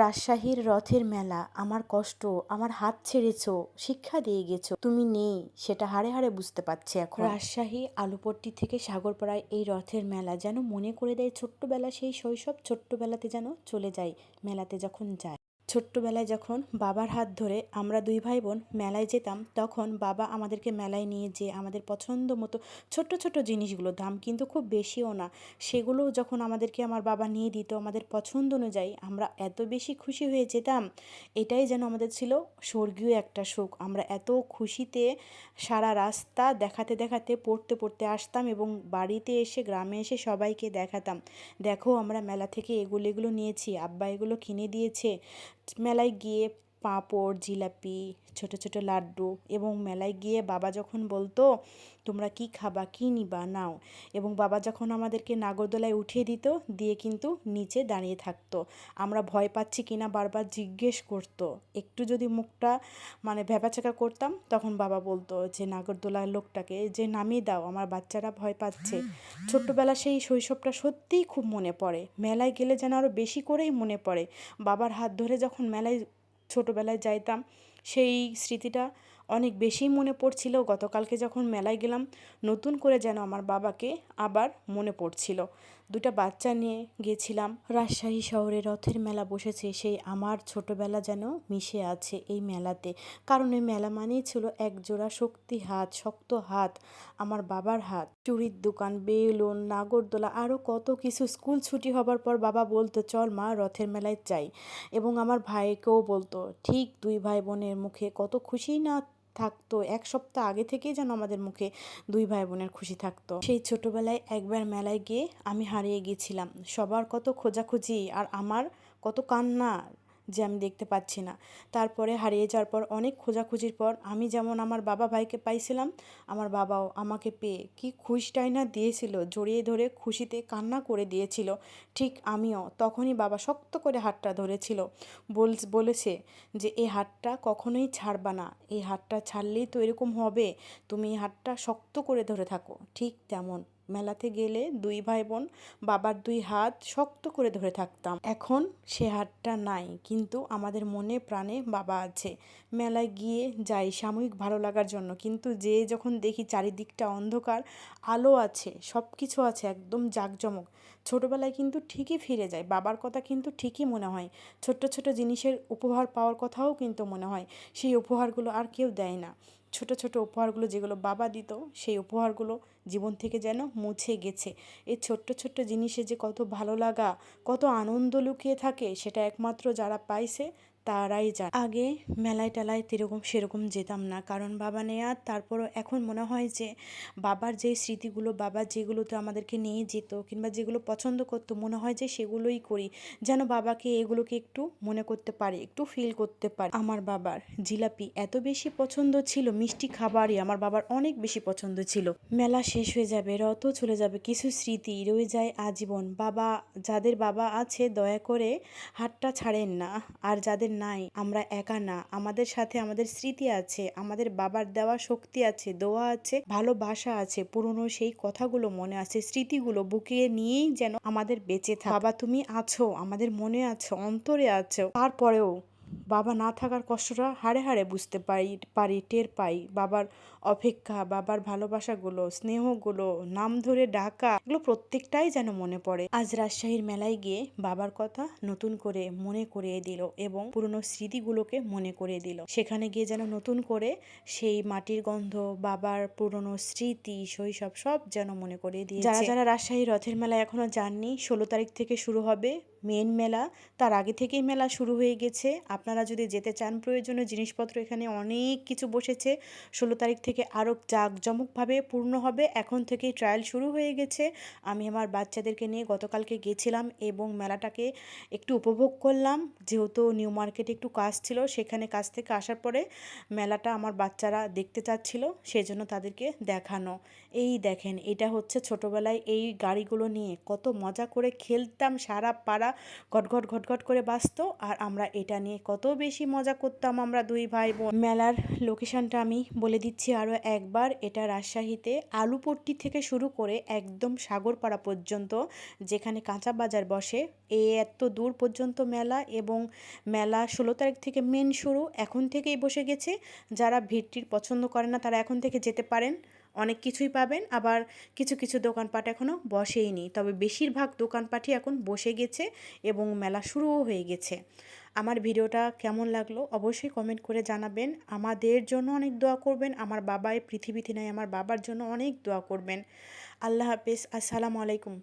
রাজশাহীর রথের মেলা আমার কষ্ট, আমার হাত ছেড়েছো, শিক্ষা দিয়ে গেছো, তুমি নেই সেটা হাড়ে হাড়ে বুঝতে পারছি এখন। রাজশাহী আলুপট্টি থেকে সাগরপাড়ায় এই রথের মেলা যেন মনে করে দেয় ছোট্টবেলা, সেই শৈশব ছোট্টবেলাতে যেন চলে যায় মেলাতে যখন যায়। ছোট্টবেলায় যখন বাবার হাত ধরে আমরা দুই ভাই বোন মেলায় যেতাম, তখন বাবা আমাদেরকে মেলায় নিয়ে যেয়ে আমাদের পছন্দ মতো ছোট্ট ছোট্ট জিনিসগুলো, দাম কিন্তু খুব বেশিও না, সেগুলো যখন আমাদেরকে আমার বাবা নিয়ে দিত আমাদের পছন্দ অনুযায়ী, আমরা এত বেশি খুশি হয়ে যেতাম। এটাই যেন আমাদের ছিল স্বর্গীয় একটা সুখ। আমরা এত খুশিতে সারা রাস্তা দেখাতে দেখাতে পড়তে পড়তে আসতাম এবং বাড়িতে এসে গ্রামে এসে সবাইকে দেখাতাম, দেখো আমরা মেলা থেকে এগুলো এগুলো নিয়েছি, আব্বা এগুলো কিনে দিয়েছে। মেলায় গিয়ে পাঁপড়, জিলাপি, ছোট ছোট লাড্ডু, এবং মেলায় গিয়ে বাবা যখন বলতো তোমরা কি খাবা, কি নিবা নাও, এবং বাবা যখন আমাদেরকে নাগরদোলায় উঠিয়ে দিত, দিয়ে কিন্তু নিচে দাঁড়িয়ে থাকতো, আমরা ভয় পাচ্ছি কিনা বারবার জিজ্ঞেস করতো। একটু যদি মুখটা ভ্যাবাচাকা করতাম, তখন বাবা বলতো যে নাগরদোলার লোকটাকে যে নামিয়ে দাও, আমার বাচ্চারা ভয় পাচ্ছে। ছোট্টবেলা সেই শৈশবটা সত্যিই খুব মনে পড়ে, মেলায় গেলে যেন আরও বেশি করেই মনে পড়ে। বাবার হাত ধরে যখন মেলায় ছোটোবেলায় যাইতাম, সেই স্মৃতিটা অনেক বেশি মনে পড়ছিল। গতকালকে যখন মেলায় গেলাম, নতুন করে যেন আমার বাবাকে আবার মনে পড়ছিল। দুটা বাচ্চা নিয়ে গেছিলাম। রাজশাহী শহরে রথের মেলা বসেছে, সেই আমার ছোটোবেলা যেন মিশে আছে এই মেলাতে। কারণ এই মেলা মানেই ছিল একজোড়া শক্ত হাত, আমার বাবার হাত। চুড়ির দোকান, বেলুন, নাগরদোলা, আরও কত কিছু। স্কুল ছুটি হবার পর বাবা বলতো চল মা রথের মেলায় যাই, এবং আমার ভাইকেও বলতো। ঠিক দুই ভাই বোনের মুখে কত খুশি না থাকতো, এক সপ্তাহ আগে থেকেই যেন আমাদের মুখে দুই ভাই বোনের খুশি থাকতো। সেই ছোটোবেলায় একবার মেলায় গিয়ে আমি হারিয়ে গিয়েছিলাম। সবার কত খোঁজাখুঁজি আর আমার কত কান্না যে আমি দেখতে পাচ্ছি না। তারপরে হারিয়ে যাওয়ার পর অনেক খোঁজাখুঁজির পর আমি যেমন আমার বাবা ভাইকে পাইছিলাম, আমার বাবাও আমাকে পেয়ে কি খুশিটাই না দিয়েছিল, জড়িয়ে ধরে খুশিতে কান্না করে দিয়েছিল। ঠিক আমিও তখনই বাবা শক্ত করে হাতটা ধরেছিল, বলেছে যে এই হাতটা কখনোই ছাড়বা না, এই হাতটা ছাড়লেই তো এরকম হবে, তুমি এই হাতটা শক্ত করে ধরে থাকো। ঠিক তেমন মেলাতে গেলে দুই ভাই বোন বাবার দুই হাত শক্ত করে ধরে থাকতাম। এখন সে হাতটা নাই, কিন্তু আমাদের মনে প্রাণে বাবা আছে। মেলায় গিয়ে যাই সাময়িক ভালো লাগার জন্য, কিন্তু যে যখন দেখি চারিদিকটা অন্ধকার, আলো আছে, সব কিছু আছে একদম জাঁকজমক, ছোটোবেলায় কিন্তু ঠিকই ফিরে যায়। বাবার কথা কিন্তু ঠিকই মনে হয়, ছোট্ট ছোট জিনিসের উপহার পাওয়ার কথাও কিন্তু মনে হয়। সেই উপহারগুলো আর কেউ দেয় না। ছোট ছোট উপহারগুলো যেগুলো বাবা দিত, সেই উপহারগুলো জীবন থেকে যেন মুছে গেছে। এই ছোট্ট ছোট্ট জিনিসে যে কত ভালো লাগা, কত আনন্দ লুকিয়ে থাকে, সেটা একমাত্র যারা পাইছে তারাই জানে। আগে মেলায় টেলায় সেরকম যেতাম না, কারণ বাবা নেই। আর তারপরও এখন মনে হয় যে বাবার যে স্মৃতিগুলো, বাবা যেগুলোতে আমাদেরকে নিয়ে যেত কিংবা যেগুলো পছন্দ করতো, মনে হয় যে সেগুলোই করি, যেন বাবাকে এগুলোকে একটু মনে করতে পারি, একটু ফিল করতে পারি। আমার বাবার জিলাপি এত বেশি পছন্দ ছিল, মিষ্টি খাবারই আমার বাবার অনেক বেশি পছন্দ ছিল। মেলা শেষ হয়ে যাবে, রথও চলে যাবে, কিছু স্মৃতি রয়ে যায় আজীবন। বাবা, যাদের বাবা আছে দয়া করে হাতটা ছাড়েন না, আর যাদের নাই আমরা একা না, আমাদের সাথে আমাদের স্মৃতি আছে, আমাদের বাবার দেওয়া শক্তি আছে, দোয়া আছে, ভালোবাসা আছে, পুরনো সেই কথাগুলো মনে আছে, স্মৃতিগুলো বুকে নিয়েই যেন আমাদের বেঁচে থাকে। বাবা তুমি আছো, আমাদের মনে আছো, অন্তরে আছো। তারপরেও বাবা না থাকার কষ্টটা হাড়ে হাড়ে বুঝতে পারি, টের পাই। বাবার অপেক্ষা, বাবার ভালোবাসাগুলো, স্নেহগুলো, নাম ধরে ডাকা, এগুলো প্রত্যেকটাই যেন মনে পড়ে। আজ রাজশাহীর মেলায় গিয়ে বাবার কথা নতুন করে মনে করিয়ে দিল, এবং পুরনো স্মৃতিগুলোকে মনে করিয়ে দিল। সেখানে গিয়ে যেন নতুন করে সেই মাটির গন্ধ, বাবার পুরনো স্মৃতি, শৈশব সব যেন মনে করিয়ে দিয়েছে। যারা যারা রাজশাহী রথের মেলায় এখনো যাননি, 16 তারিখ থেকে শুরু হবে মেন মেলা, তার আগে থেকেই মেলা শুরু হয়ে গেছে। আপনারা যদি যেতে চান, প্রয়োজনীয় জিনিসপত্র এখানে অনেক কিছু বসেছে। 16 তারিখ থেকে আরও জাঁকজমকভাবে পূর্ণ হবে, এখন থেকেই ট্রায়াল শুরু হয়ে গেছে। আমি আমার বাচ্চাদেরকে নিয়ে গতকালকে গেছিলাম এবং মেলাটাকে একটু উপভোগ করলাম। যেহেতু নিউ মার্কেটে একটু কাজ ছিল, সেখানে কাজ থেকে আসার পরে মেলাটা আমার বাচ্চারা দেখতে চাচ্ছিল, সেজন্য তাদেরকে দেখানো। এই দেখেন, এটা হচ্ছে ছোটোবেলায় এই গাড়িগুলো নিয়ে কত মজা করে খেলতাম, সারা পাড়া ঘটঘট ঘটঘট করে বাজতো, আর আমরা এটা নিয়ে কত বেশি মজা করতাম আমরা দুই ভাই বোন। মেলার লোকেশনটা আমি বলে দিচ্ছি আরও একবার। এটা রাজশাহীতে আলুপট্টি থেকে শুরু করে একদম সাগরপাড়া পর্যন্ত, যেখানে কাঁচা বাজার বসে, এত দূর পর্যন্ত মেলা। এবং মেলা 16 তারিখ থেকে মেন শুরু, এখন থেকেই বসে গেছে। যারা ভিড়টির পছন্দ করে না তারা এখন থেকে যেতে পারেন, অনেক কিছুই পাবেন। আবার কিছু কিছু দোকানপাট এখনও বসেইনি, তবে বেশিরভাগ দোকানপাটই এখন বসে গেছে এবং মেলা শুরুও হয়ে গেছে। আমার ভিডিওটা কেমন লাগলো অবশ্যই কমেন্ট করে জানাবেন। আমাদের জন্য অনেক দোয়া করবেন, আমার বাবা এই পৃথিবীতে নাই, আমার বাবার জন্য অনেক দোয়া করবেন। আল্লাহ হাফেজ, আসসালামু আলাইকুম।